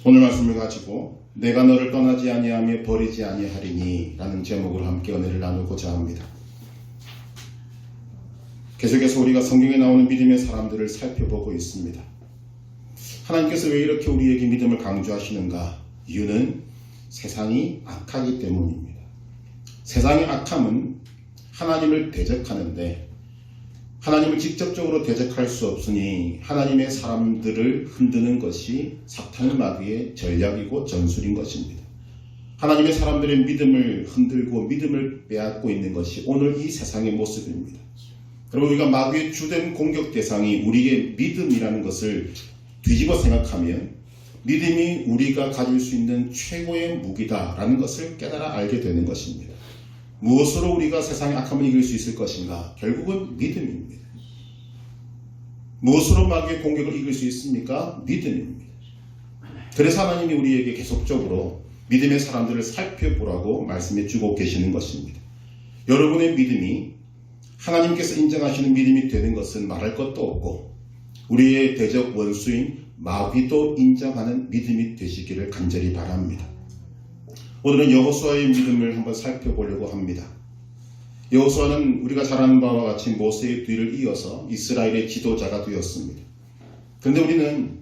오늘 말씀을 가지고 내가 너를 떠나지 아니하며 버리지 아니하리니 라는 제목으로 함께 은혜를 나누고자 합니다. 계속해서 우리가 성경에 나오는 믿음의 사람들을 살펴보고 있습니다. 하나님께서 왜 이렇게 우리에게 믿음을 강조하시는가? 이유는 세상이 악하기 때문입니다. 세상의 악함은 하나님을 대적하는데 하나님을 직접적으로 대적할 수 없으니 하나님의 사람들을 흔드는 것이 사탄 마귀의 전략이고 전술인 것입니다. 하나님의 사람들의 믿음을 흔들고 믿음을 빼앗고 있는 것이 오늘 이 세상의 모습입니다. 여러분, 우리가 마귀의 주된 공격 대상이 우리의 믿음이라는 것을 뒤집어 생각하면 믿음이 우리가 가질 수 있는 최고의 무기다라는 것을 깨달아 알게 되는 것입니다. 무엇으로 우리가 세상의 악함을 이길 수 있을 것인가? 결국은 믿음입니다. 무엇으로 마귀의 공격을 이길 수 있습니까? 믿음입니다. 그래서 하나님이 우리에게 계속적으로 믿음의 사람들을 살펴보라고 말씀해 주고 계시는 것입니다. 여러분의 믿음이 하나님께서 인정하시는 믿음이 되는 것은 말할 것도 없고 우리의 대적 원수인 마귀도 인정하는 믿음이 되시기를 간절히 바랍니다. 오늘은 여호수아의 믿음을 한번 살펴보려고 합니다. 여호수아는 우리가 잘 아는 바와 같이 모세의 뒤를 이어서 이스라엘의 지도자가 되었습니다. 그런데 우리는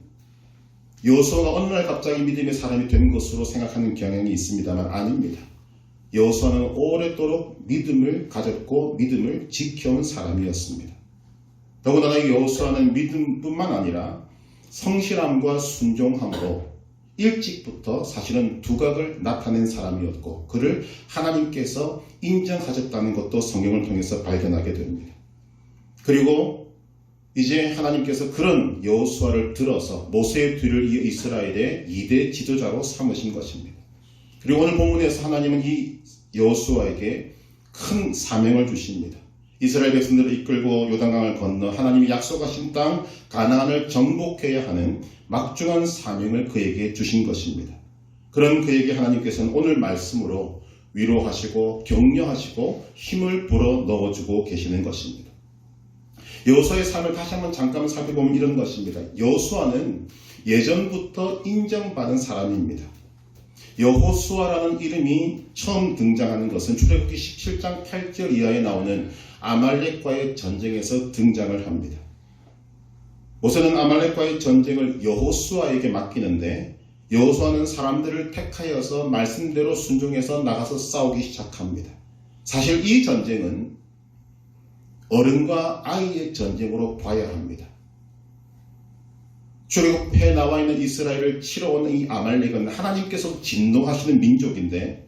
여호수아가 어느 날 갑자기 믿음의 사람이 된 것으로 생각하는 경향이 있습니다만 아닙니다. 여호수아는 오랫도록 믿음을 가졌고 믿음을 지켜온 사람이었습니다. 더군다나 여호수아는 믿음뿐만 아니라 성실함과 순종함으로 일찍부터 사실은 두각을 나타낸 사람이었고 그를 하나님께서 인정하셨다는 것도 성경을 통해서 발견하게 됩니다. 그리고 이제 하나님께서 그런 여호수아를 들어서 모세의 뒤를 이어 이스라엘의 2대 지도자로 삼으신 것입니다. 그리고 오늘 본문에서 하나님은 이 여호수아에게 큰 사명을 주십니다. 이스라엘 백성들을 이끌고 요단강을 건너 하나님이 약속하신 땅 가나안을 정복해야 하는 막중한 사명을 그에게 주신 것입니다. 그런 그에게 하나님께서는 오늘 말씀으로 위로하시고 격려하시고 힘을 불어 넣어주고 계시는 것입니다. 여호수아의 삶을 다시 한번 잠깐 살펴보면 이런 것입니다. 여호수아는 예전부터 인정받은 사람입니다. 여호수아라는 이름이 처음 등장하는 것은 출애굽기 17장 8절 이하에 나오는 아말렉과의 전쟁에서 등장을 합니다. 모세는 아말렉과의 전쟁을 여호수아에게 맡기는데 여호수아는 사람들을 택하여서 말씀대로 순종해서 나가서 싸우기 시작합니다. 사실 이 전쟁은 어른과 아이의 전쟁으로 봐야 합니다. 출애굽에 나와 있는 이스라엘을 치러 오는 이 아말렉은 하나님께서 진노하시는 민족인데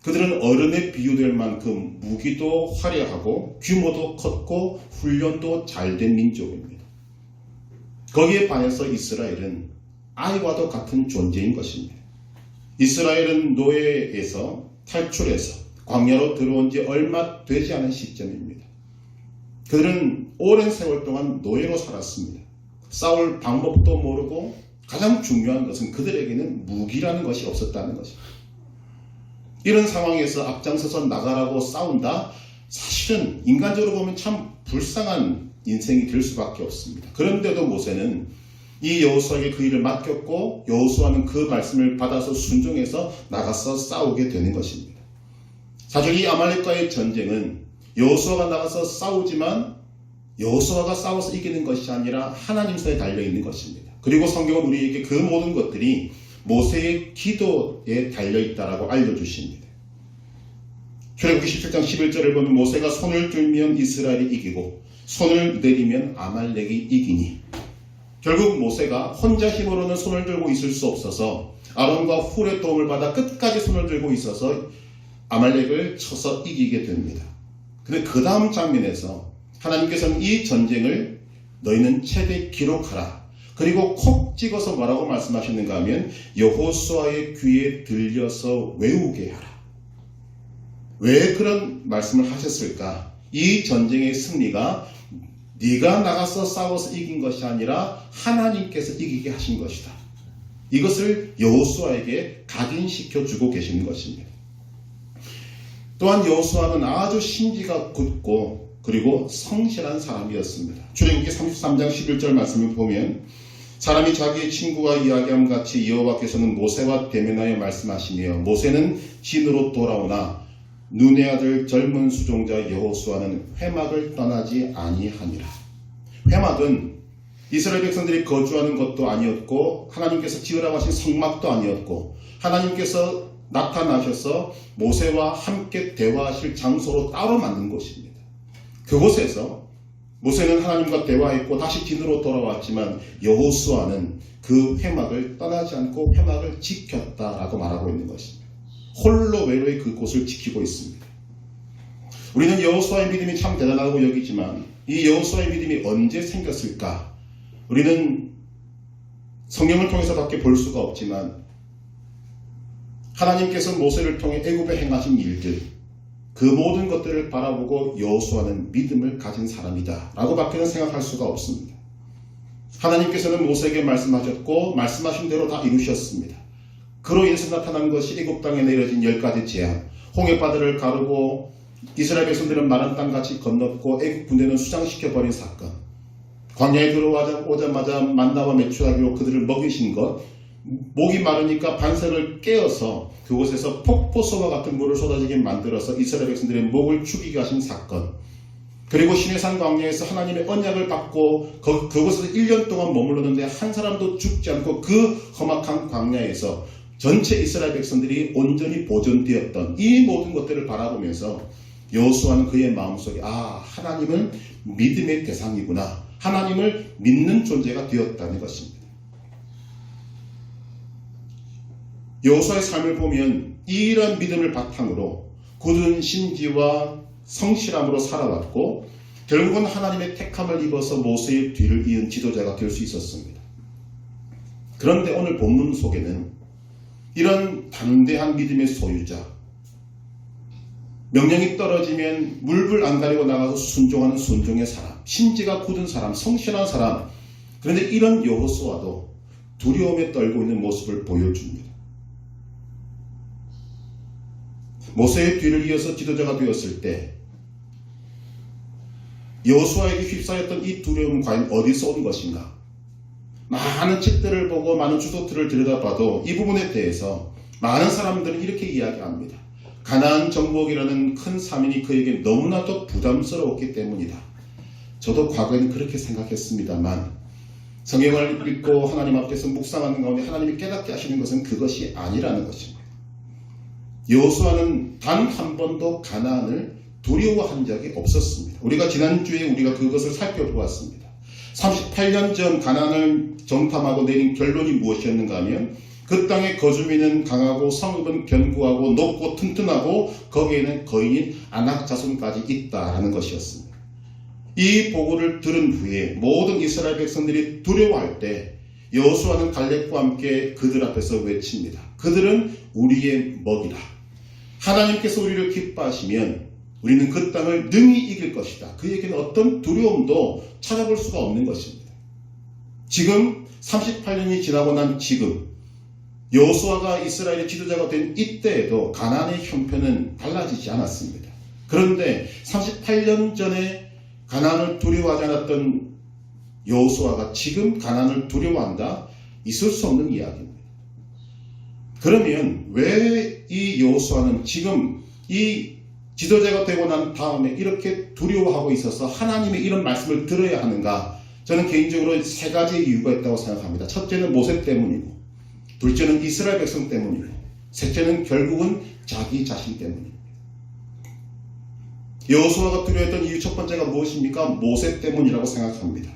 그들은 어른에 비유될 만큼 무기도 화려하고 규모도 컸고 훈련도 잘된 민족입니다. 거기에 반해서 이스라엘은 아이와도 같은 존재인 것입니다. 이스라엘은 노예에서 탈출해서 광야로 들어온 지 얼마 되지 않은 시점입니다. 그들은 오랜 세월 동안 노예로 살았습니다. 싸울 방법도 모르고 가장 중요한 것은 그들에게는 무기라는 것이 없었다는 것입니다. 이런 상황에서 앞장서서 나가라고 싸운다? 사실은 인간적으로 보면 참 불쌍한 인생이 될 수밖에 없습니다. 그런데도 모세는 이 여호수아에게 그 일을 맡겼고 여호수아는 그 말씀을 받아서 순종해서 나가서 싸우게 되는 것입니다. 사실 이 아말렉과의 전쟁은 여호수아가 나가서 싸우지만 여호수아가 싸워서 이기는 것이 아니라 하나님 손에 달려있는 것입니다. 그리고 성경은 우리에게 그 모든 것들이 모세의 기도에 달려있다라고 알려주십니다. 출애굽기 17장 11절을 보면 모세가 손을 들면 이스라엘이 이기고 손을 내리면 아말렉이 이기니 결국 모세가 혼자 힘으로는 손을 들고 있을 수 없어서 아론과 훌의 도움을 받아 끝까지 손을 들고 있어서 아말렉을 쳐서 이기게 됩니다. 그런데 그 다음 장면에서 하나님께서는 이 전쟁을 너희는 최대 기록하라. 그리고 콕 찍어서 뭐라고 말씀하시는가 하면 여호수아의 귀에 들려서 외우게 하라. 왜 그런 말씀을 하셨을까? 이 전쟁의 승리가 네가 나가서 싸워서 이긴 것이 아니라 하나님께서 이기게 하신 것이다. 이것을 여호수아에게 각인시켜주고 계시는 것입니다. 또한 여호수아는 아주 심지가 굳고 그리고 성실한 사람이었습니다. 출애굽기 33장 11절 말씀을 보면 사람이 자기의 친구와 이야기함 같이 여호와께서는 모세와 대면하여 말씀하시며 모세는 진으로 돌아오나 눈의 아들 젊은 수종자 여호수아는 회막을 떠나지 아니하니라. 회막은 이스라엘 백성들이 거주하는 것도 아니었고 하나님께서 지으라고 하신 성막도 아니었고 하나님께서 나타나셔서 모세와 함께 대화하실 장소로 따로 만든 곳입니다. 그곳에서 모세는 하나님과 대화했고 다시 진으로 돌아왔지만 여호수아는 그 회막을 떠나지 않고 회막을 지켰다라고 말하고 있는 것입니다. 홀로 외로이 그곳을 지키고 있습니다. 우리는 여호수아의 믿음이 참 대단하다고 여기지만 이 여호수아의 믿음이 언제 생겼을까? 우리는 성경을 통해서밖에 볼 수가 없지만 하나님께서 모세를 통해 애굽에 행하신 일들, 그 모든 것들을 바라보고 여호수아는 믿음을 가진 사람이다 라고 밖에는 생각할 수가 없습니다. 하나님께서는 모세에게 말씀하셨고 말씀하신 대로 다 이루셨습니다. 그로 인해서 나타난 것이 애굽 땅에 내려진 10가지 재앙, 홍해바다를 가르고 이스라엘 백성들은 마른 땅같이 건넜고 애굽 군대는 수장시켜버린 사건, 광야에 들어오자마자 만나와 메추라기로 그들을 먹이신 것, 목이 마르니까 반석을 깨어서 그곳에서 폭포수와 같은 물을 쏟아지게 만들어서 이스라엘 백성들의 목을 죽이게 하신 사건, 그리고 시내산 광야에서 하나님의 언약을 받고 그곳에서 1년 동안 머물렀는데 한 사람도 죽지 않고 그 험악한 광야에서 전체 이스라엘 백성들이 온전히 보존되었던 이 모든 것들을 바라보면서 여호수아는 그의 마음속에 하나님은 믿음의 대상이구나, 하나님을 믿는 존재가 되었다는 것입니다. 여호수아의 삶을 보면 이러한 믿음을 바탕으로 굳은 심지와 성실함으로 살아왔고 결국은 하나님의 택함을 입어서 모세의 뒤를 이은 지도자가 될 수 있었습니다. 그런데 오늘 본문 속에는 이런 담대한 믿음의 소유자, 명령이 떨어지면 물불 안 가리고 나가서 순종하는 순종의 사람, 심지가 굳은 사람, 성실한 사람, 그런데 이런 여호수아도 두려움에 떨고 있는 모습을 보여줍니다. 모세의 뒤를 이어서 지도자가 되었을 때 여호수아에게 휩싸였던 이 두려움은 과연 어디서 온 것인가? 많은 책들을 보고 많은 주소들을 들여다봐도 이 부분에 대해서 많은 사람들은 이렇게 이야기합니다. 가나안 정복이라는 큰 사명이 그에게 너무나도 부담스러웠기 때문이다. 저도 과거에는 그렇게 생각했습니다만 성경을 읽고 하나님 앞에서 묵상하는 가운데 하나님이 깨닫게 하시는 것은 그것이 아니라는 것입니다. 여호수아는 단 한 번도 가나안을 두려워한 적이 없었습니다. 우리가 지난주에 그것을 살펴보았습니다. 38년 전 가나안을 정탐하고 내린 결론이 무엇이었는가 하면 그 땅의 거주민은 강하고 성읍은 견고하고 높고 튼튼하고 거기에는 거인인 아낙 자손까지 있다라는 것이었습니다. 이 보고를 들은 후에 모든 이스라엘 백성들이 두려워할 때 여호수아는 갈렙과 함께 그들 앞에서 외칩니다. 그들은 우리의 먹이라. 하나님께서 우리를 기뻐하시면 우리는 그 땅을 능히 이길 것이다. 그에게는 어떤 두려움도 찾아볼 수가 없는 것입니다. 지금 38년이 지나고 난 지금 여호수아가 이스라엘의 지도자가 된 이때에도 가나안의 형편은 달라지지 않았습니다. 그런데 38년 전에 가나안을 두려워하지 않았던 여호수아가 지금 가나안을 두려워한다? 있을 수 없는 이야기입니다. 그러면 왜 이 여호수아는 지금 이 지도자가 되고 난 다음에 이렇게 두려워하고 있어서 하나님의 이런 말씀을 들어야 하는가? 저는 개인적으로 세 가지의 이유가 있다고 생각합니다. 첫째는 모세 때문이고, 둘째는 이스라엘 백성 때문이고, 셋째는 결국은 자기 자신 때문입니다. 여호수아가 두려워했던 이유 첫 번째가 무엇입니까? 모세 때문이라고 생각합니다.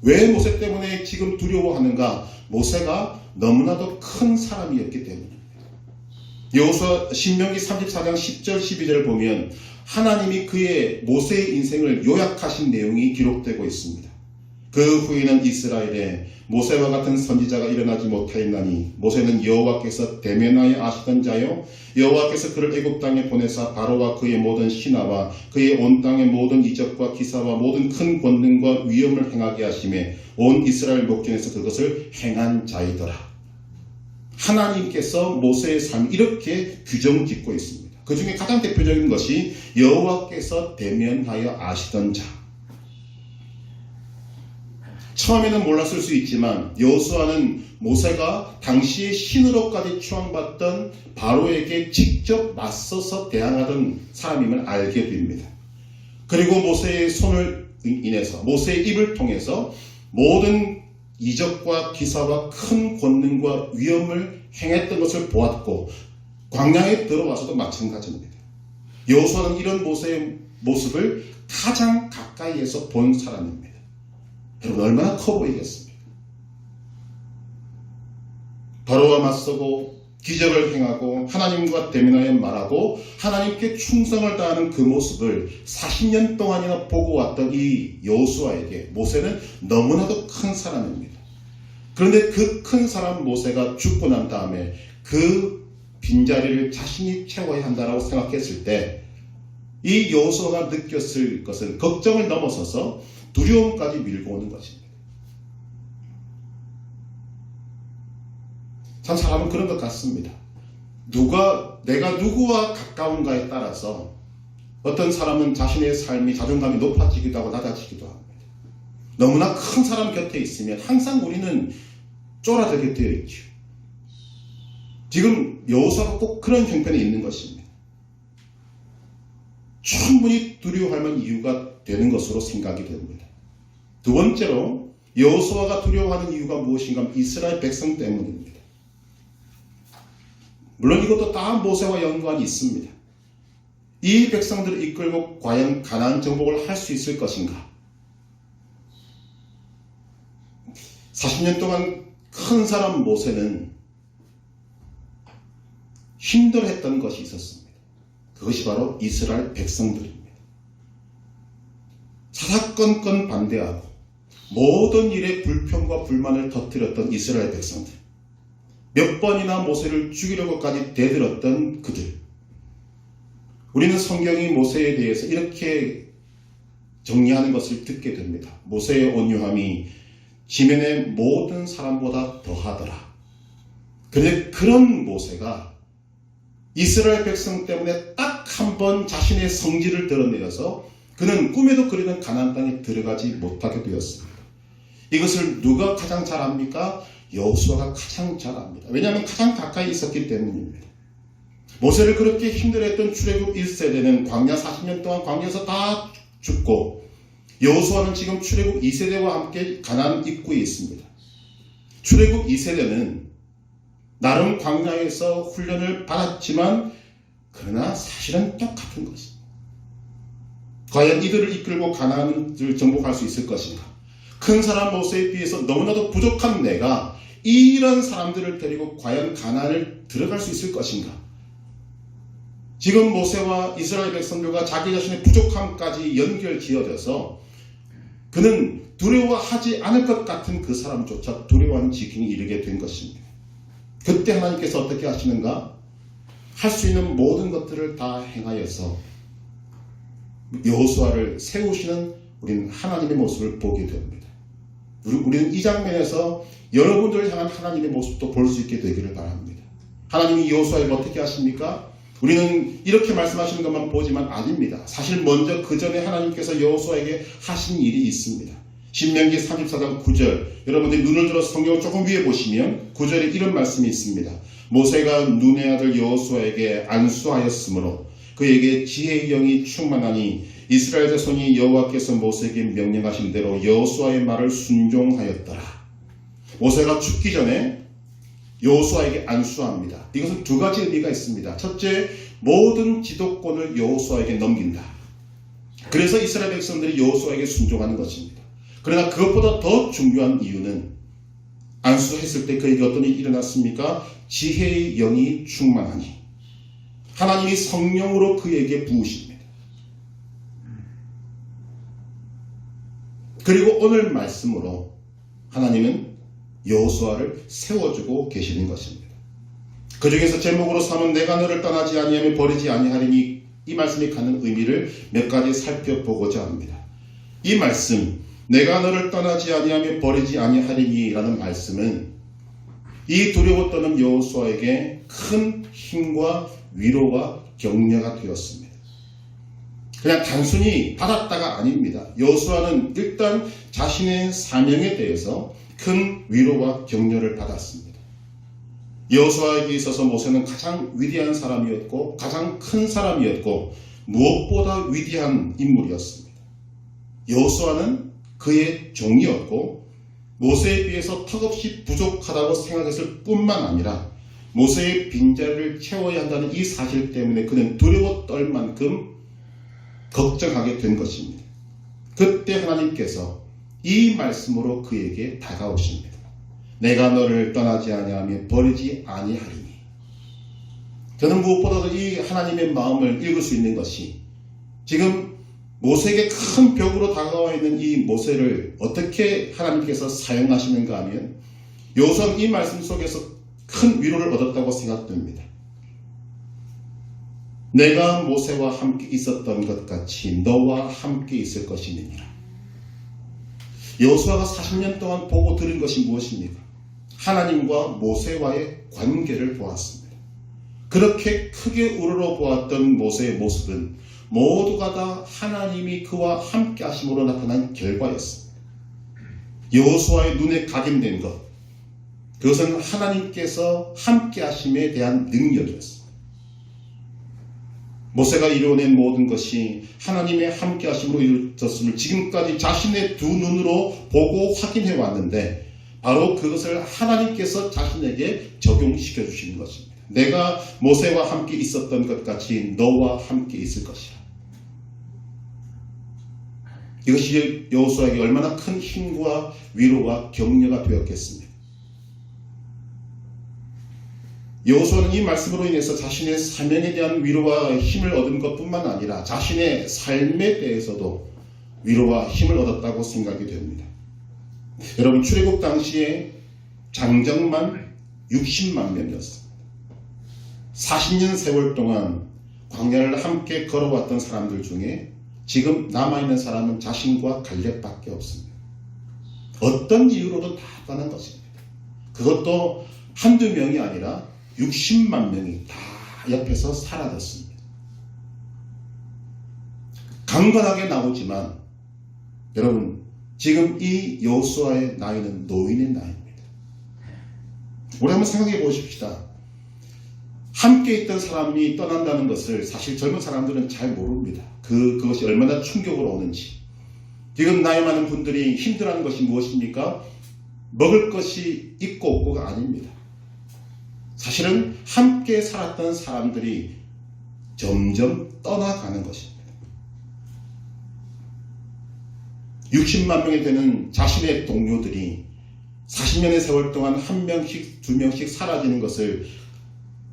왜 모세 때문에 지금 두려워하는가? 모세가 너무나도 큰 사람이었기 때문입니다. 여호수아 신명기 34장 10절 12절을 보면 하나님이 그의 모세의 인생을 요약하신 내용이 기록되고 있습니다. 그 후에는 이스라엘에 모세와 같은 선지자가 일어나지 못하였나니 모세는 여호와께서 대면하여 아시던 자요 여호와께서 그를 애굽 땅에 보내사 바로와 그의 모든 신하와 그의 온 땅의 모든 이적과 기사와 모든 큰 권능과 위엄을 행하게 하심에 온 이스라엘 목전에서 그것을 행한 자이더라. 하나님께서 모세의 삶 이렇게 규정짓고 있습니다. 그 중에 가장 대표적인 것이 여호와께서 대면하여 아시던 자. 처음에는 몰랐을 수 있지만 여호수아는 모세가 당시에 신으로까지 추앙받던 바로에게 직접 맞서서 대항하던 사람임을 알게 됩니다. 그리고 모세의 손을 인해서 모세의 입을 통해서 모든 이적과 기사와 큰 권능과 위엄을 행했던 것을 보았고 광야에 들어와서도 마찬가지입니다. 여호수아는 이런 모세의 모습을 가장 가까이에서 본 사람입니다. 여러분 얼마나 커 보이겠습니까? 바로와 맞서고 기적을 행하고 하나님과 대면하여 말하고 하나님께 충성을 다하는 그 모습을 40년 동안이나 보고 왔던 이 여호수아에게 모세는 너무나도 큰 사람입니다. 그런데 그 큰 사람 모세가 죽고 난 다음에 그 빈자리를 자신이 채워야 한다고 생각했을 때 이 여호수아가 느꼈을 것은 걱정을 넘어서서 두려움까지 밀고 오는 것입니다. 참 사람은 그런 것 같습니다. 내가 누구와 가까운가에 따라서 어떤 사람은 자신의 삶이 자존감이 높아지기도 하고 낮아지기도 합니다. 너무나 큰 사람 곁에 있으면 항상 우리는 쫄아들게 되어 있죠. 지금 여호수아가 꼭 그런 형편에 있는 것입니다. 충분히 두려워할 만한 이유가 되는 것으로 생각이 됩니다. 두 번째로 여호수아가 두려워하는 이유가 무엇인가 하면 이스라엘 백성 때문입니다. 물론 이것도 다 모세와 연관이 있습니다. 이 백성들을 이끌고 과연 가나안 정복을 할 수 있을 것인가? 40년 동안 큰 사람 모세는 힘들어했던 것이 있었습니다. 그것이 바로 이스라엘 백성들입니다. 사사건건 반대하고 모든 일에 불평과 불만을 터뜨렸던 이스라엘 백성들, 몇 번이나 모세를 죽이려고까지 대들었던 그들. 우리는 성경이 모세에 대해서 이렇게 정리하는 것을 듣게 됩니다. 모세의 온유함이 지면의 모든 사람보다 더하더라. 그런데 그런 모세가 이스라엘 백성 때문에 딱 한 번 자신의 성질을 드러내어서 그는 꿈에도 그리는 가나안 땅에 들어가지 못하게 되었습니다. 이것을 누가 가장 잘 압니까? 여호수아가 가장 잘 압니다. 왜냐하면 가장 가까이 있었기 때문입니다. 모세를 그렇게 힘들어했던 출애굽 1세대는 광야 40년 동안 광야에서 다 죽고 여호수아는 지금 출애굽 2세대와 함께 가나안 입구에 있습니다. 출애굽 2세대는 나름 광야에서 훈련을 받았지만 그러나 사실은 똑같은 것입니다. 과연 이들을 이끌고 가나안을 정복할 수 있을 것인가? 큰 사람 모세에 비해서 너무나도 부족한 내가 이런 사람들을 데리고 과연 가나안을 들어갈 수 있을 것인가? 지금 모세와 이스라엘 백성들과 자기 자신의 부족함까지 연결지어져서 그는 두려워하지 않을 것 같은 그 사람조차 두려워하는 지경에 이르게 된 것입니다. 그때 하나님께서 어떻게 하시는가? 할 수 있는 모든 것들을 다 행하여서 여호수아를 세우시는 우리는 하나님의 모습을 보게 됩니다. 우리는 이 장면에서 여러분들을 향한 하나님의 모습도 볼 수 있게 되기를 바랍니다. 하나님이 여호수아를 어떻게 하십니까? 우리는 이렇게 말씀하시는 것만 보지만 아닙니다. 사실 먼저 그 전에 하나님께서 여호수아에게 하신 일이 있습니다. 신명기 34장 9절, 여러분들이 눈을 들어서 성경을 조금 위에 보시면 9절에 이런 말씀이 있습니다. 모세가 눈의 아들 여호수아에게 안수하였으므로 그에게 지혜의 영이 충만하니 이스라엘 자손이 여호와께서 모세에게 명령하신 대로 여호수아의 말을 순종하였더라. 모세가 죽기 전에 여호수아에게 안수합니다. 이것은 두 가지 의미가 있습니다. 첫째, 모든 지도권을 여호수아에게 넘긴다. 그래서 이스라엘 백성들이 여호수아에게 순종하는 것입니다. 그러나 그것보다 더 중요한 이유는 안수했을 때 그에게 어떤 일이 일어났습니까? 지혜의 영이 충만하니 하나님이 성령으로 그에게 부으십니다. 그리고 오늘 말씀으로 하나님은 여호수아를 세워주고 계시는 것입니다. 그 중에서 제목으로 삼은 내가 너를 떠나지 아니하며 버리지 아니하리니 이 말씀이 갖는 의미를 몇 가지 살펴보고자 합니다. 이 말씀, 내가 너를 떠나지 아니하며 버리지 아니하리니 라는 말씀은 이 두려워 떠는 여호수아에게 큰 힘과 위로와 격려가 되었습니다. 그냥 단순히 받았다가 아닙니다. 여호수아는 일단 자신의 사명에 대해서 큰 위로와 격려를 받았습니다. 여호수아에게 있어서 모세는 가장 위대한 사람이었고 가장 큰 사람이었고 무엇보다 위대한 인물이었습니다. 여호수아는 그의 종이었고 모세에 비해서 턱없이 부족하다고 생각했을 뿐만 아니라 모세의 빈자리를 채워야 한다는 이 사실 때문에 그는 두려워 떨 만큼 걱정하게 된 것입니다. 그때 하나님께서 이 말씀으로 그에게 다가오십니다. 내가 너를 떠나지 아니하며 버리지 아니하리니. 저는 무엇보다도 이 하나님의 마음을 읽을 수 있는 것이 지금 모세에게 큰 벽으로 다가와 있는 이 모세를 어떻게 하나님께서 사용하시는가 하면 여호수아는 이 말씀 속에서 큰 위로를 얻었다고 생각됩니다. 내가 모세와 함께 있었던 것 같이 너와 함께 있을 것이니라. 여호수아가 40년 동안 보고 들은 것이 무엇입니까? 하나님과 모세와의 관계를 보았습니다. 그렇게 크게 우러러 보았던 모세의 모습은 모두가 다 하나님이 그와 함께 하심으로 나타난 결과였습니다. 여호수아의 눈에 각인된 것, 그것은 하나님께서 함께 하심에 대한 능력이었습니다. 모세가 이루어낸 모든 것이 하나님의 함께 하심으로 이루어졌음을 지금까지 자신의 두 눈으로 보고 확인해 왔는데 바로 그것을 하나님께서 자신에게 적용시켜 주시는 것입니다. 내가 모세와 함께 있었던 것 같이 너와 함께 있을 것이라. 이것이 여호수아에게 얼마나 큰 힘과 위로와 격려가 되었겠습니까? 여호수아는 이 말씀으로 인해서 자신의 사명에 대한 위로와 힘을 얻은 것뿐만 아니라 자신의 삶에 대해서도 위로와 힘을 얻었다고 생각이 됩니다. 여러분, 출애굽 당시에 장정만 60만 명이었습니다. 40년 세월 동안 광야를 함께 걸어왔던 사람들 중에 지금 남아있는 사람은 자신과 갈렙밖에 없습니다. 어떤 이유로도 다 떠난 것입니다. 그것도 한두 명이 아니라 60만 명이 다 옆에서 사라졌습니다. 강건하게 나오지만 여러분, 지금 이 여호수아의 나이는 노인의 나이입니다. 우리 한번 생각해 보십시다. 함께 있던 사람이 떠난다는 것을 사실 젊은 사람들은 잘 모릅니다. 그것이 얼마나 충격으로 오는지. 지금 나이 많은 분들이 힘들어하는 것이 무엇입니까? 먹을 것이 있고 없고가 아닙니다. 사실은 함께 살았던 사람들이 점점 떠나가는 것입니다. 60만 명이 되는 자신의 동료들이 40년의 세월 동안 한 명씩 두 명씩 사라지는 것을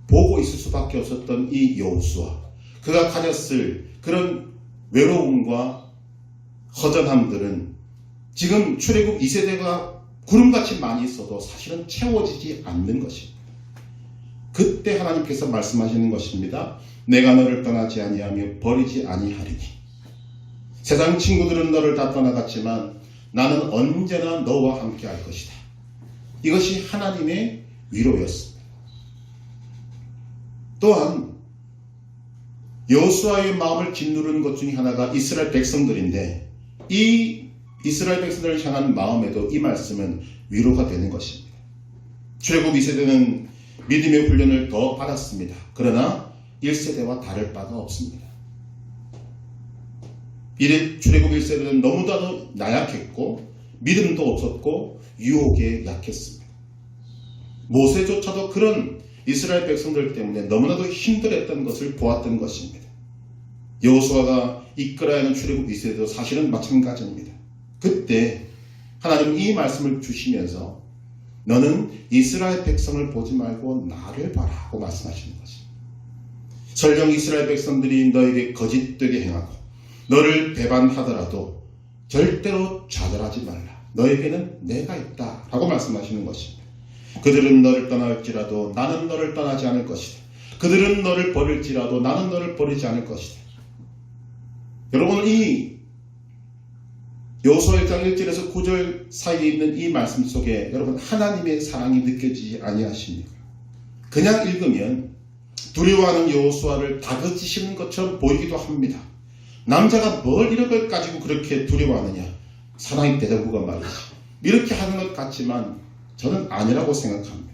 보고 있을 수밖에 없었던 이 여호수아, 그가 가졌을 그런 외로움과 허전함들은 지금 출애굽 2세대가 구름같이 많이 있어도 사실은 채워지지 않는 것입니다. 그때 하나님께서 말씀하시는 것입니다. 내가 너를 떠나지 아니하며 버리지 아니하리니. 세상 친구들은 너를 다 떠나갔지만 나는 언제나 너와 함께 할 것이다. 이것이 하나님의 위로였습니다. 또한 여호수아의 마음을 짓누르는 것 중에 하나가 이스라엘 백성들인데 이 이스라엘 백성들을 향한 마음에도 이 말씀은 위로가 되는 것입니다. 출애굽 2세대는 믿음의 훈련을 더 받았습니다. 그러나 1세대와 다를 바가 없습니다. 출애굽 1세대는 너무나도 나약했고 믿음도 없었고 유혹에 약했습니다. 모세조차도 그런 이스라엘 백성들 때문에 너무나도 힘들었던 것을 보았던 것입니다. 여호수아가 이끌어야 하는 출애굽 2세대도 사실은 마찬가지입니다. 그때 하나님은 이 말씀을 주시면서 너는 이스라엘 백성을 보지 말고 나를 봐라 하고 말씀하시는 것입니다. 설령 이스라엘 백성들이 너에게 거짓되게 행하고 너를 배반하더라도 절대로 좌절하지 말라. 너에게는 내가 있다 라고 말씀하시는 것입니다. 그들은 너를 떠날지라도 나는 너를 떠나지 않을 것이다. 그들은 너를 버릴지라도 나는 너를 버리지 않을 것이다. 여러분, 이 여호수아 1장 1절에서 9절 사이에 있는 이 말씀 속에 여러분 하나님의 사랑이 느껴지지 아니하십니까? 그냥 읽으면 두려워하는 여호수아를 다그치시는 것처럼 보이기도 합니다. 남자가 뭘 이런 걸 가지고 그렇게 두려워하느냐. 사랑의 대자부가 말이지. 이렇게 하는 것 같지만 저는 아니라고 생각합니다.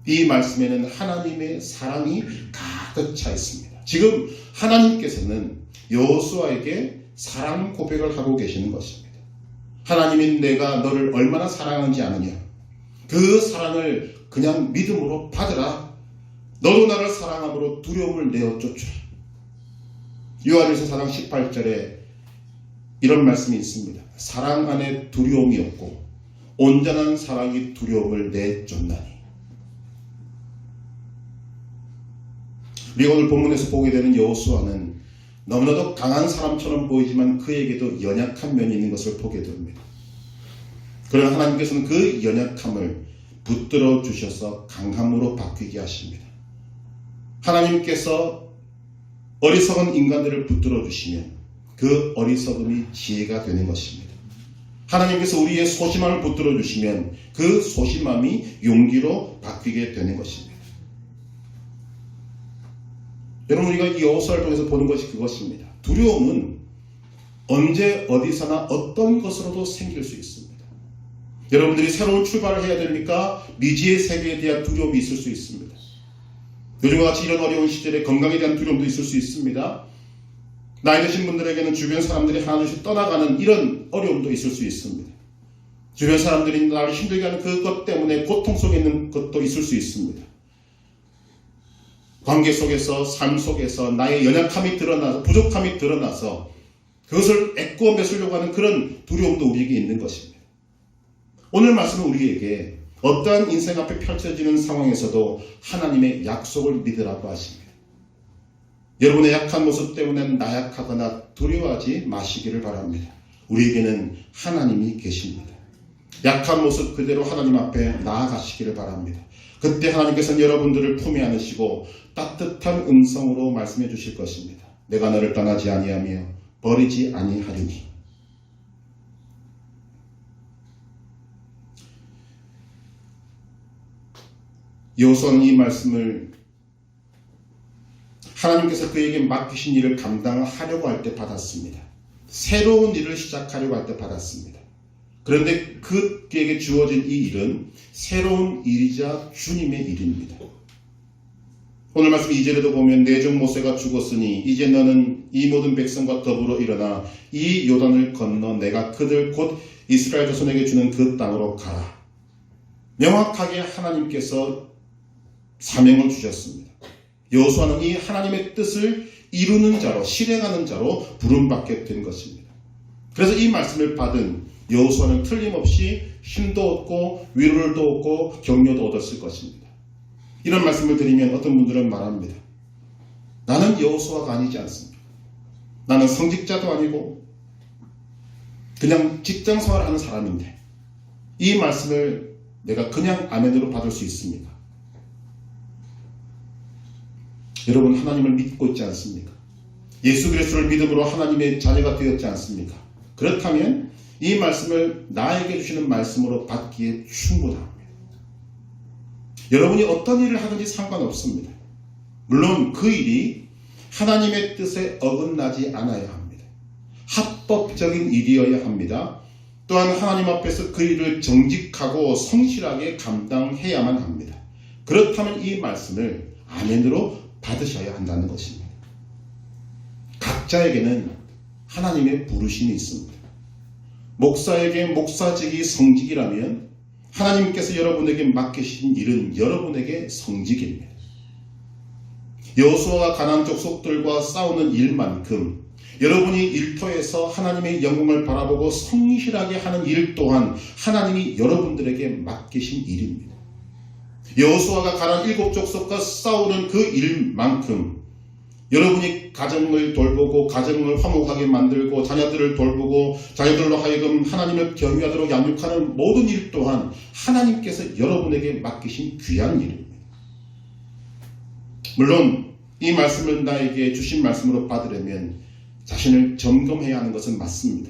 이 말씀에는 하나님의 사랑이 가득 차 있습니다. 지금 하나님께서는 여호수아에게 사랑 고백을 하고 계시는 것입니다. 하나님이 내가 너를 얼마나 사랑하는지 아느냐. 그 사랑을 그냥 믿음으로 받으라. 너도 나를 사랑함으로 두려움을 내어 쫓으라. 요한일서 4장 18절에 이런 말씀이 있습니다. 사랑 안에 두려움이 없고 온전한 사랑이 두려움을 내쫓나니. 우리가 오늘 본문에서 보게 되는 여호수아는 너무나도 강한 사람처럼 보이지만 그에게도 연약한 면이 있는 것을 보게 됩니다. 그러나 하나님께서는 그 연약함을 붙들어 주셔서 강함으로 바뀌게 하십니다. 하나님께서 어리석은 인간들을 붙들어 주시면 그 어리석음이 지혜가 되는 것입니다. 하나님께서 우리의 소심함을 붙들어 주시면 그 소심함이 용기로 바뀌게 되는 것입니다. 여러분, 우리가 이 여호수아를 통해서 보는 것이 그것입니다. 두려움은 언제 어디서나 어떤 것으로도 생길 수 있습니다. 여러분들이 새로운 출발을 해야 되니까 미지의 세계에 대한 두려움이 있을 수 있습니다. 요즘과 같이 이런 어려운 시절에 건강에 대한 두려움도 있을 수 있습니다. 나이 드신 분들에게는 주변 사람들이 하나둘씩 떠나가는 이런 어려움도 있을 수 있습니다. 주변 사람들이 나를 힘들게 하는 그것 때문에 고통 속에 있는 것도 있을 수 있습니다. 관계 속에서, 삶 속에서 나의 연약함이 드러나서, 부족함이 드러나서 그것을 애꾸어 맺으려고 하는 그런 두려움도 우리에게 있는 것입니다. 오늘 말씀은 우리에게 어떠한 인생 앞에 펼쳐지는 상황에서도 하나님의 약속을 믿으라고 하십니다. 여러분의 약한 모습 때문에 나약하거나 두려워하지 마시기를 바랍니다. 우리에게는 하나님이 계십니다. 약한 모습 그대로 하나님 앞에 나아가시기를 바랍니다. 그때 하나님께서는 여러분들을 품에 안으시고 따뜻한 음성으로 말씀해 주실 것입니다. 내가 너를 떠나지 아니하며 버리지 아니하리니. 여호수아는 이 말씀을 하나님께서 그에게 맡기신 일을 감당하려고 할 때 받았습니다. 새로운 일을 시작하려고 할 때 받았습니다. 그런데 그에게 주어진 이 일은 새로운 일이자 주님의 일입니다. 오늘 말씀 2절에도 보면 내 종 모세가 죽었으니 이제 너는 이 모든 백성과 더불어 일어나 이 요단을 건너 내가 그들 곧 이스라엘 자손에게 주는 그 땅으로 가라. 명확하게 하나님께서 사명을 주셨습니다. 여호수아는 이 하나님의 뜻을 이루는 자로, 실행하는 자로 부름받게 된 것입니다. 그래서 이 말씀을 받은 여호수아는 틀림없이 힘도 얻고 위로를 얻고 격려도 얻었을 것입니다. 이런 말씀을 드리면 어떤 분들은 말합니다. 나는 여호수아가 아니지 않습니다. 나는 성직자도 아니고 그냥 직장생활을 하는 사람인데 이 말씀을 내가 그냥 아멘으로 받을 수 있습니까? 여러분, 하나님을 믿고 있지 않습니까? 예수 그리스도를 믿음으로 하나님의 자녀가 되었지 않습니까? 그렇다면 이 말씀을 나에게 주시는 말씀으로 받기에 충분합니다. 여러분이 어떤 일을 하든지 상관없습니다. 물론 그 일이 하나님의 뜻에 어긋나지 않아야 합니다. 합법적인 일이어야 합니다. 또한 하나님 앞에서 그 일을 정직하고 성실하게 감당해야만 합니다. 그렇다면 이 말씀을 아멘으로 받으셔야 한다는 것입니다. 각자에게는 하나님의 부르심이 있습니다. 목사에게 목사직이 성직이라면 하나님께서 여러분에게 맡기신 일은 여러분에게 성직입니다. 여호수아가 가나안 족속들과 싸우는 일만큼 여러분이 일터에서 하나님의 영광을 바라보고 성실하게 하는 일 또한 하나님이 여러분들에게 맡기신 일입니다. 여호수아가 가나안 7족속과 싸우는 그 일만큼 여러분이 가정을 돌보고 가정을 화목하게 만들고 자녀들을 돌보고 자녀들로 하여금 하나님을 경외하도록 양육하는 모든 일 또한 하나님께서 여러분에게 맡기신 귀한 일입니다. 물론 이 말씀을 나에게 주신 말씀으로 받으려면 자신을 점검해야 하는 것은 맞습니다.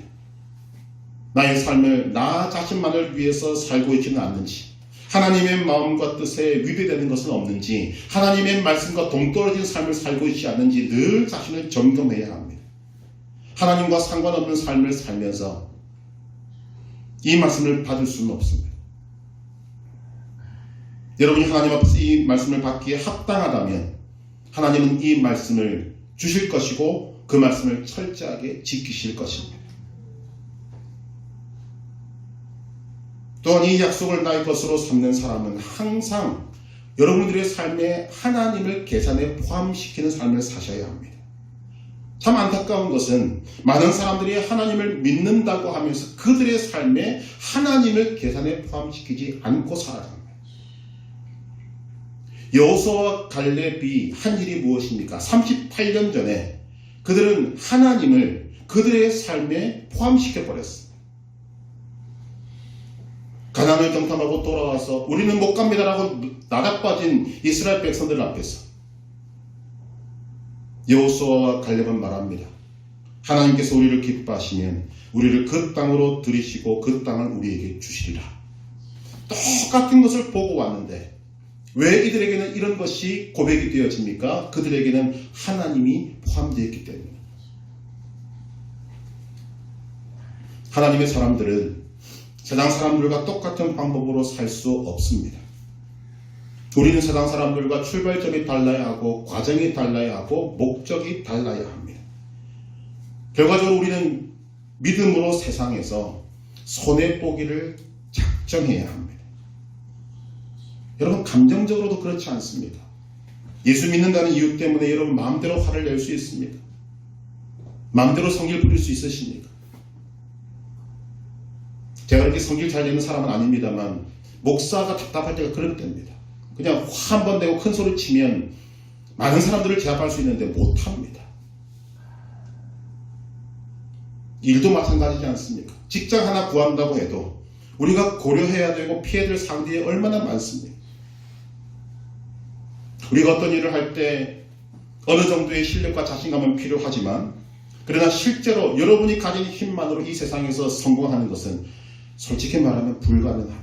나의 삶을 나 자신만을 위해서 살고 있지는 않는지, 하나님의 마음과 뜻에 위배되는 것은 없는지, 하나님의 말씀과 동떨어진 삶을 살고 있지 않는지 늘 자신을 점검해야 합니다. 하나님과 상관없는 삶을 살면서 이 말씀을 받을 수는 없습니다. 여러분이 하나님 앞에서 이 말씀을 받기에 합당하다면 하나님은 이 말씀을 주실 것이고 그 말씀을 철저하게 지키실 것입니다. 또한 이 약속을 나의 것으로 삼는 사람은 항상 여러분들의 삶에 하나님을 계산에 포함시키는 삶을 사셔야 합니다. 참 안타까운 것은 많은 사람들이 하나님을 믿는다고 하면서 그들의 삶에 하나님을 계산에 포함시키지 않고 살아갑니다. 여호수아와 갈렙이 한 일이 무엇입니까? 38년 전에 그들은 하나님을 그들의 삶에 포함시켜버렸습니다. 가나안을 정탐하고 돌아와서 우리는 못 갑니다라고 나닥빠진 이스라엘 백성들 앞에서 여호수아와 갈렙은 말합니다. 하나님께서 우리를 기뻐하시면 우리를 그 땅으로 들이시고 그 땅을 우리에게 주시리라. 똑같은 것을 보고 왔는데 왜 이들에게는 이런 것이 고백이 되어집니까? 그들에게는 하나님이 포함되어 있기 때문입니다. 하나님의 사람들은 세상 사람들과 똑같은 방법으로 살 수 없습니다. 우리는 세상 사람들과 출발점이 달라야 하고 과정이 달라야 하고 목적이 달라야 합니다. 결과적으로 우리는 믿음으로 세상에서 손해보기를 작정해야 합니다. 여러분 감정적으로도 그렇지 않습니다. 예수 믿는다는 이유 때문에 여러분 마음대로 화를 낼 수 있습니까? 마음대로 성질 부릴 수 있으십니까? 제가 그렇게 성질 잘 내는 사람은 아닙니다만 목사가 답답할 때가 그럴 때입니다. 그냥 화 한 번 내고 큰 소리 치면 많은 사람들을 제압할 수 있는데 못합니다. 일도 마찬가지지 않습니까? 직장 하나 구한다고 해도 우리가 고려해야 되고 피해야 될 상황들이 얼마나 많습니까? 우리가 어떤 일을 할 때 어느 정도의 실력과 자신감은 필요하지만 그러나 실제로 여러분이 가진 힘만으로 이 세상에서 성공하는 것은 솔직히 말하면 불가능합니다.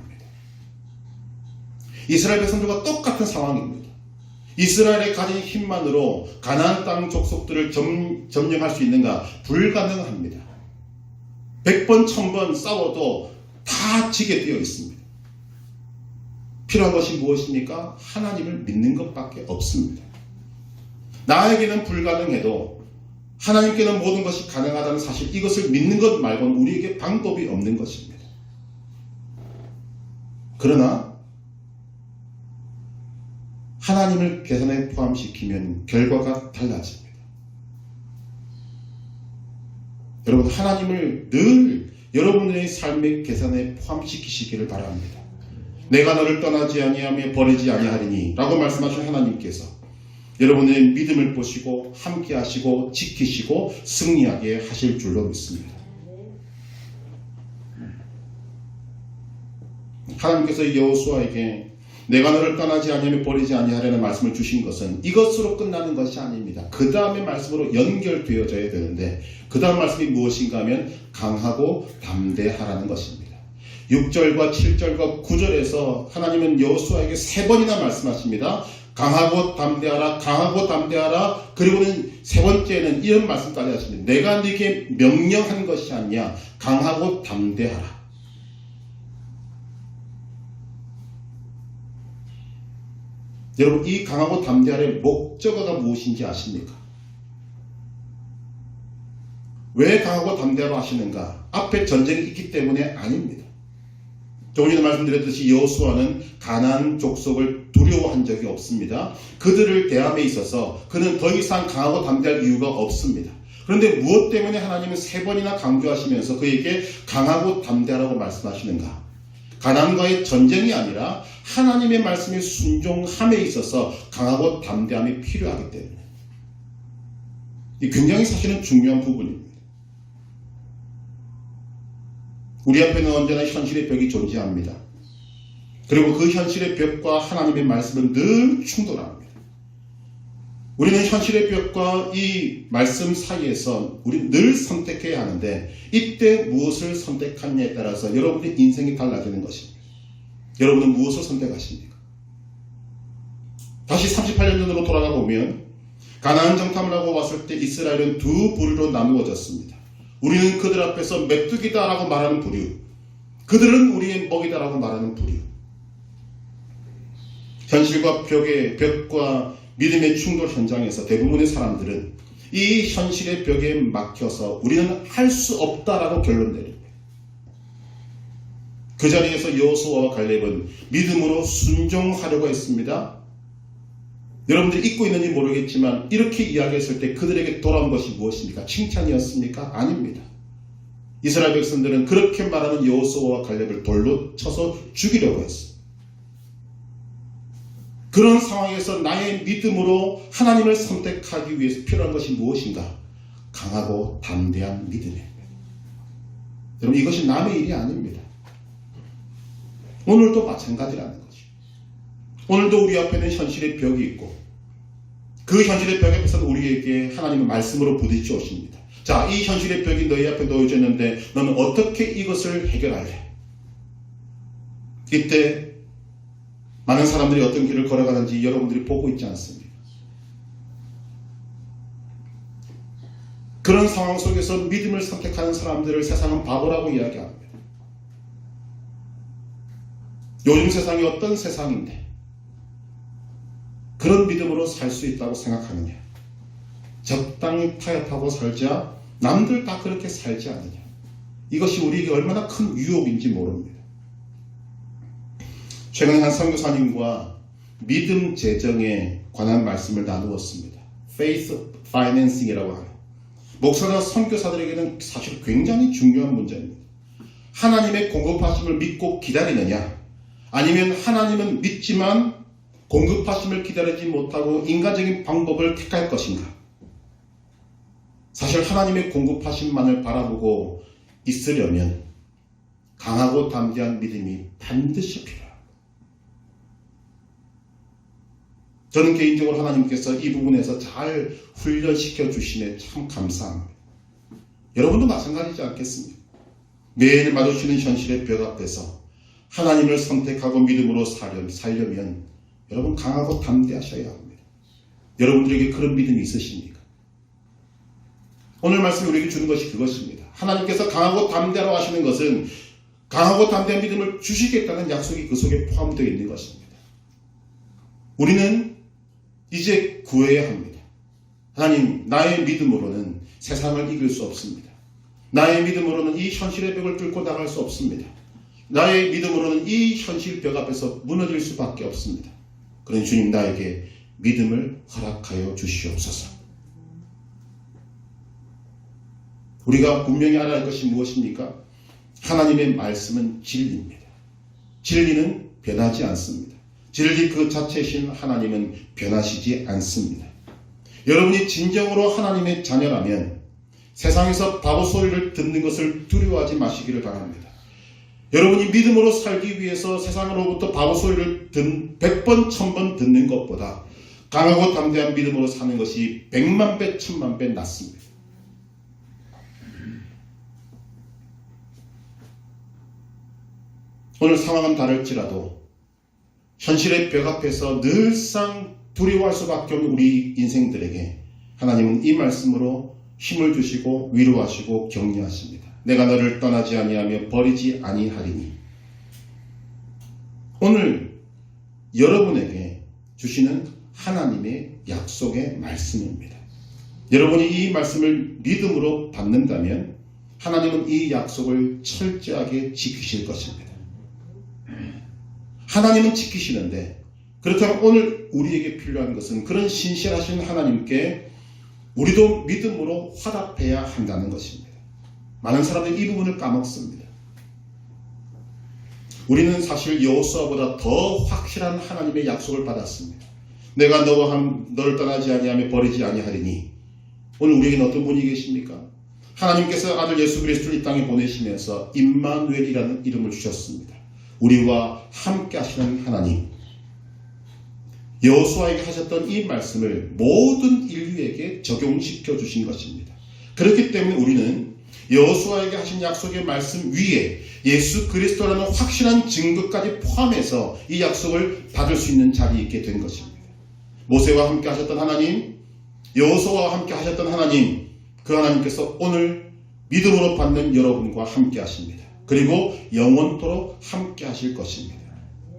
이스라엘 백성들과 똑같은 상황입니다. 이스라엘의 가진 힘만으로 가나안 땅 족속들을 점령할 수 있는가? 불가능합니다. 100번, 1000번 싸워도 다 지게 되어 있습니다. 필요한 것이 무엇입니까? 하나님을 믿는 것밖에 없습니다. 나에게는 불가능해도 하나님께는 모든 것이 가능하다는 사실, 이것을 믿는 것 말고는 우리에게 방법이 없는 것입니다. 그러나 하나님을 계산에 포함시키면 결과가 달라집니다. 여러분 하나님을 늘 여러분의 삶의 계산에 포함시키시기를 바랍니다. 내가 너를 떠나지 아니하며 버리지 아니하리니 라고 말씀하신 하나님께서 여러분의 믿음을 보시고 함께 하시고 지키시고 승리하게 하실 줄로 믿습니다. 하나님께서 여호수아에게 내가 너를 떠나지 아니하며 버리지 아니하려는 말씀을 주신 것은 이것으로 끝나는 것이 아닙니다. 그 다음의 말씀으로 연결되어져야 되는데 그 다음 말씀이 무엇인가 하면 강하고 담대하라는 것입니다. 6절과 7절과 9절에서 하나님은 여호수아에게 3번이나 말씀하십니다. 강하고 담대하라, 강하고 담대하라. 그리고는 세 번째는 이런 말씀까지 하십니다. 내가 네게 명령한 것이 아니냐, 강하고 담대하라. 여러분 이 강하고 담대하라의 목적어가 무엇인지 아십니까? 왜 강하고 담대하라 하시는가? 앞에 전쟁이 있기 때문에 아닙니다. 조금 전에 말씀드렸듯이 여호수아는 가나안 족속을 두려워한 적이 없습니다. 그들을 대함에 있어서 그는 더 이상 강하고 담대할 이유가 없습니다. 그런데 무엇 때문에 하나님은 3번이나 강조하시면서 그에게 강하고 담대하라고 말씀하시는가? 가나안과의 전쟁이 아니라 하나님의 말씀에 순종함에 있어서 강하고 담대함이 필요하기 때문에 이 굉장히 사실은 중요한 부분입니다. 우리 앞에는 언제나 현실의 벽이 존재합니다. 그리고 그 현실의 벽과 하나님의 말씀은 늘 충돌합니다. 우리는 현실의 벽과 이 말씀 사이에서 우리는 늘 선택해야 하는데 이때 무엇을 선택하느냐에 따라서 여러분의 인생이 달라지는 것입니다. 여러분은 무엇을 선택하십니까? 다시 38년 전으로 돌아가 보면 가나안 정탐을 하고 왔을 때 이스라엘은 두 부류로 나누어졌습니다. 우리는 그들 앞에서 메뚜기다라고 말하는 부류, 그들은 우리의 먹이다라고 말하는 부류. 현실과 벽과 믿음의 충돌 현장에서 대부분의 사람들은 이 현실의 벽에 막혀서 우리는 할 수 없다라고 결론 내립니다. 그 자리에서 여호수아와 갈렙은 믿음으로 순종하려고 했습니다. 여러분들이 잊고 있는지 모르겠지만 이렇게 이야기했을 때 그들에게 돌아온 것이 무엇입니까? 칭찬이었습니까? 아닙니다. 이스라엘 백성들은 그렇게 말하는 여호수아와 갈렙을 돌로 쳐서 죽이려고 했습니다. 그런 상황에서 나의 믿음으로 하나님을 선택하기 위해서 필요한 것이 무엇인가? 강하고 담대한 믿음입니다. 여러분, 이것이 남의 일이 아닙니다. 오늘도 마찬가지라는 거죠. 오늘도 우리 앞에는 현실의 벽이 있고 그 현실의 벽 앞에서는 우리에게 하나님의 말씀으로 부딪혀 오십니다. 자, 이 현실의 벽이 너희 앞에 놓여져 있는데 너는 어떻게 이것을 해결할래? 이때 많은 사람들이 어떤 길을 걸어가는지 여러분들이 보고 있지 않습니까? 그런 상황 속에서 믿음을 선택하는 사람들을 세상은 바보라고 이야기합니다. 요즘 세상이 어떤 세상인데 그런 믿음으로 살 수 있다고 생각하느냐? 적당히 타협하고 살자 남들 다 그렇게 살지 않느냐? 이것이 우리에게 얼마나 큰 유혹인지 모릅니다. 최근에 한 선교사님과 믿음 재정에 관한 말씀을 나누었습니다. Faith Financing이라고 하는 목사나 선교사들에게는 사실 굉장히 중요한 문제입니다. 하나님의 공급하심을 믿고 기다리느냐, 아니면 하나님은 믿지만 공급하심을 기다리지 못하고 인간적인 방법을 택할 것인가? 사실 하나님의 공급하심만을 바라보고 있으려면 강하고 담대한 믿음이 반드시 필요합니다. 저는 개인적으로 하나님께서 이 부분에서 잘 훈련시켜 주시네 참 감사합니다. 여러분도 마찬가지지 않겠습니까? 매일 마주치는 현실의 벽 앞에서 하나님을 선택하고 믿음으로 살려면 여러분 강하고 담대하셔야 합니다. 여러분들에게 그런 믿음이 있으십니까? 오늘 말씀이 우리에게 주는 것이 그것입니다. 하나님께서 강하고 담대하라고 하시는 것은 강하고 담대한 믿음을 주시겠다는 약속이 그 속에 포함되어 있는 것입니다. 우리는 이제 구해야 합니다. 하나님, 나의 믿음으로는 세상을 이길 수 없습니다. 나의 믿음으로는 이 현실의 벽을 뚫고 나갈 수 없습니다. 나의 믿음으로는 이 현실 벽 앞에서 무너질 수밖에 없습니다. 그러니 주님, 나에게 믿음을 허락하여 주시옵소서. 우리가 분명히 알아야 할 것이 무엇입니까? 하나님의 말씀은 진리입니다. 진리는 변하지 않습니다. 진리 그 자체이신 하나님은 변하시지 않습니다. 여러분이 진정으로 하나님의 자녀라면 세상에서 바보 소리를 듣는 것을 두려워하지 마시기를 바랍니다. 여러분이 믿음으로 살기 위해서 세상으로부터 바보 소리를 100번, 1000번 듣는 것보다 강하고 담대한 믿음으로 사는 것이 100만 배, 1000만 배 낫습니다. 오늘 상황은 다를지라도 현실의 벽 앞에서 늘상 두려워할 수밖에 없는 우리 인생들에게 하나님은 이 말씀으로 힘을 주시고 위로하시고 격려하십니다. 내가 너를 떠나지 아니하며 버리지 아니하리니. 오늘 여러분에게 주시는 하나님의 약속의 말씀입니다. 여러분이 이 말씀을 믿음으로 받는다면 하나님은 이 약속을 철저하게 지키실 것입니다. 하나님은 지키시는데, 그렇다면 오늘 우리에게 필요한 것은 그런 신실하신 하나님께 우리도 믿음으로 화답해야 한다는 것입니다. 많은 사람들이 이 부분을 까먹습니다. 우리는 사실 여호수아보다 더 확실한 하나님의 약속을 받았습니다. 내가 너를 떠나지 아니하며 버리지 아니하리니. 오늘 우리에게는 어떤 분이 계십니까? 하나님께서 아들 예수 그리스도를 이 땅에 보내시면서 임마누엘이라는 이름을 주셨습니다. 우리와 함께 하시는 하나님. 여호수아에게 하셨던 이 말씀을 모든 인류에게 적용시켜 주신 것입니다. 그렇기 때문에 우리는 여호수아에게 하신 약속의 말씀 위에 예수 그리스도라는 확실한 증거까지 포함해서 이 약속을 받을 수 있는 자리에 있게 된 것입니다. 모세와 함께 하셨던 하나님, 여호수아와 함께 하셨던 하나님, 그 하나님께서 오늘 믿음으로 받는 여러분과 함께 하십니다. 그리고 영원토록 함께 하실 것입니다.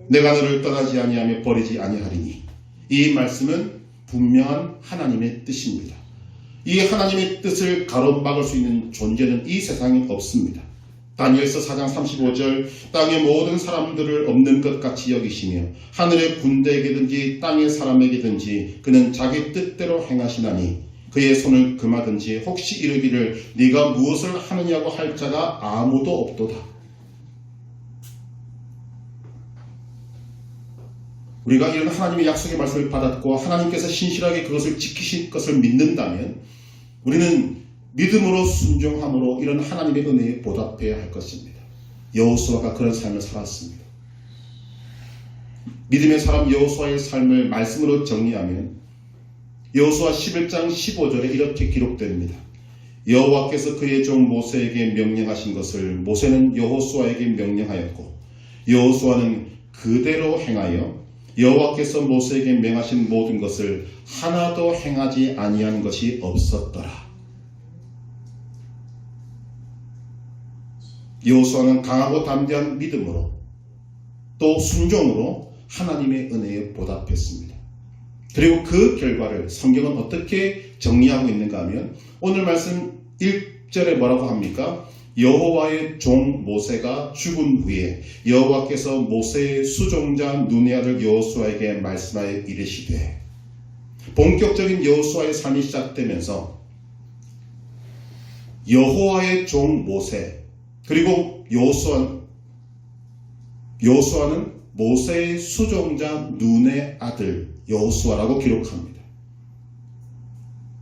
내가 너를 떠나지 아니하며 버리지 아니하리니. 이 말씀은 분명한 하나님의 뜻입니다. 이 하나님의 뜻을 가로막을 수 있는 존재는 이 세상에 없습니다. 다니엘서 4장 35절 땅의 모든 사람들을 없는 것 같이 여기시며 하늘의 군대에게든지 땅의 사람에게든지 그는 자기 뜻대로 행하시나니 그의 손을 금하든지 혹시 이르기를 네가 무엇을 하느냐고 할 자가 아무도 없도다. 우리가 이런 하나님의 약속의 말씀을 받았고 하나님께서 신실하게 그것을 지키실 것을 믿는다면 우리는 믿음으로 순종함으로 이런 하나님의 은혜에 보답해야 할 것입니다. 여호수아가 그런 삶을 살았습니다. 믿음의 사람 여호수아의 삶을 말씀으로 정리하면 여호수아 11장 15절에 이렇게 기록됩니다. 여호와께서 그의 종 모세에게 명령하신 것을 모세는 여호수아에게 명령하였고 여호수아는 그대로 행하여 여호와께서 모세에게 명하신 모든 것을 하나도 행하지 아니한 것이 없었더라. 여호수아는 강하고 담대한 믿음으로 또 순종으로 하나님의 은혜에 보답했습니다. 그리고 그 결과를 성경은 어떻게 정리하고 있는가 하면 오늘 말씀 1절에 뭐라고 합니까? 여호와의 종 모세가 죽은 후에 여호와께서 모세의 수종자 눈의 아들 여호수아에게 말씀하여 이르시되. 본격적인 여호수아의 삶이 시작되면서 여호와의 종 모세 그리고 여호수아는 모세의 수종자 눈의 아들 여호수아라고 기록합니다.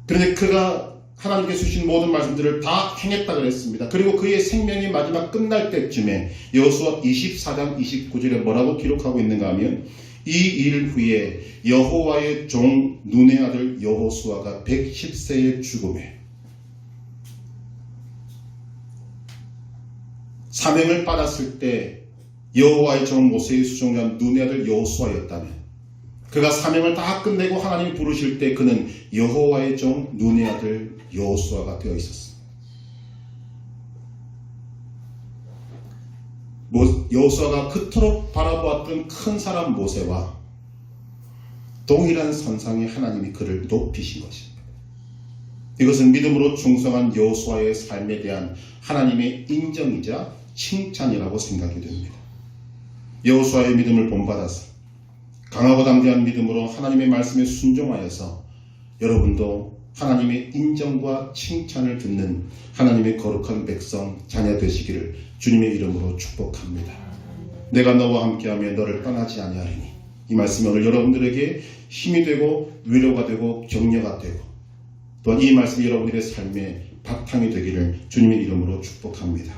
그런데 그가 하나님께서 주신 모든 말씀들을 다 행했다 그랬습니다. 그리고 그의 생명이 마지막 끝날 때쯤에 여호수아 24장 29절에 뭐라고 기록하고 있는가 하면 이 일 후에 여호와의 종 눈의 아들 여호수아가 110세의 죽음에 사명을 받았을 때 여호와의 종 모세의 수종자 눈의 아들 여호수아였다면 그가 사명을 다 끝내고 하나님이 부르실 때 그는 여호와의 종 눈의 아들 여호수아가 되어 있었습니다. 여호수아가 그토록 바라보았던 큰 사람 모세와 동일한 선상에 하나님이 그를 높이신 것입니다. 이것은 믿음으로 충성한 여호수아의 삶에 대한 하나님의 인정이자 칭찬이라고 생각이 됩니다. 여호수아의 믿음을 본받아서 강하고 담대한 믿음으로 하나님의 말씀에 순종하여서 여러분도 하나님의 인정과 칭찬을 듣는 하나님의 거룩한 백성 자녀 되시기를 주님의 이름으로 축복합니다. 내가 너와 함께하며 너를 떠나지 아니하리니. 이 말씀이 오늘 여러분들에게 힘이 되고 위로가 되고 격려가 되고 또한 이 말씀이 여러분들의 삶의 바탕이 되기를 주님의 이름으로 축복합니다.